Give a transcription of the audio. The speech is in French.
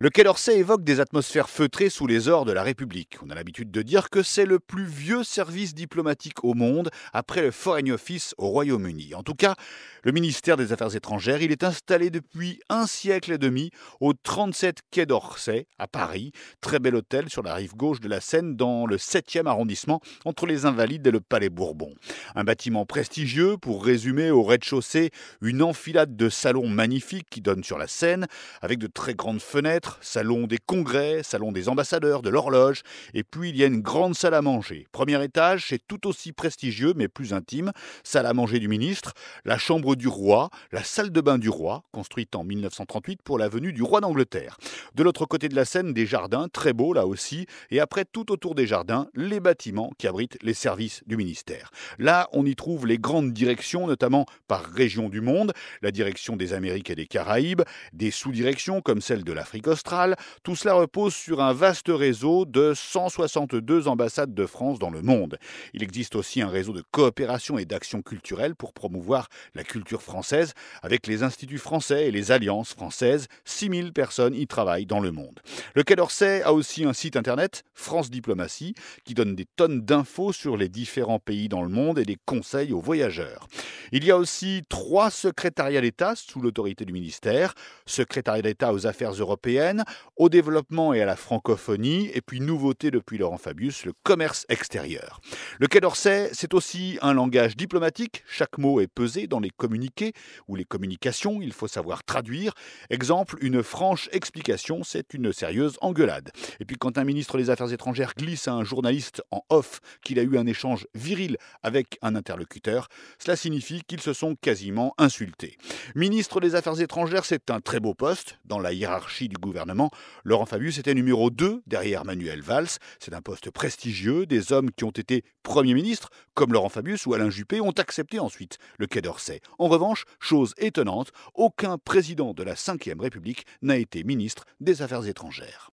Le Quai d'Orsay évoque des atmosphères feutrées sous les ors de la République. On a l'habitude de dire que c'est le plus vieux service diplomatique au monde, après le Foreign Office au Royaume-Uni. En tout cas, le ministère des Affaires étrangères, il est installé depuis un siècle et demi au 37 Quai d'Orsay, à Paris. Très bel hôtel sur la rive gauche de la Seine, dans le 7e arrondissement, entre les Invalides et le Palais Bourbon. Un bâtiment prestigieux, pour résumer, au rez-de-chaussée, une enfilade de salons magnifiques qui donnent sur la Seine, avec de très grandes fenêtres, salon des congrès, salon des ambassadeurs, de l'horloge, et puis il y a une grande salle à manger. Premier étage, c'est tout aussi prestigieux mais plus intime, salle à manger du ministre, la chambre du roi, la salle de bain du roi, construite en 1938 pour la venue du roi d'Angleterre. De l'autre côté de la Seine, des jardins, très beaux là aussi, et après tout autour des jardins, les bâtiments qui abritent les services du ministère. Là, on y trouve les grandes directions, notamment par région du monde, la direction des Amériques et des Caraïbes, des sous-directions comme celle de l'Afrique australe. Tout cela repose sur un vaste réseau de 162 ambassades de France dans le monde. Il existe aussi un réseau de coopération et d'action culturelle pour promouvoir la culture française avec les instituts français et les alliances françaises. 6000 personnes y travaillent dans le monde. Le Quai d'Orsay a aussi un site internet, France Diplomatie, qui donne des tonnes d'infos sur les différents pays dans le monde et des conseils aux voyageurs. Il y a aussi 3 secrétariats d'État sous l'autorité du ministère: secrétariat d'État aux affaires européennes, au développement et à la francophonie, et puis nouveauté depuis Laurent Fabius, le commerce extérieur. Le Quai d'Orsay, c'est aussi un langage diplomatique. Chaque mot est pesé dans les communiqués ou les communications, il faut savoir traduire. Exemple, une franche explication, c'est une sérieuse engueulade. Et puis quand un ministre des Affaires étrangères glisse à un journaliste en off qu'il a eu un échange viril avec un interlocuteur, cela signifie qu'ils se sont quasiment insultés. Ministre des Affaires étrangères, c'est un très beau poste dans la hiérarchie du gouvernement. Laurent Fabius était numéro 2 derrière Manuel Valls. C'est un poste prestigieux. Des hommes qui ont été Premier ministre, comme Laurent Fabius ou Alain Juppé, ont accepté ensuite le Quai d'Orsay. En revanche, chose étonnante, aucun président de la Ve République n'a été ministre des Affaires étrangères.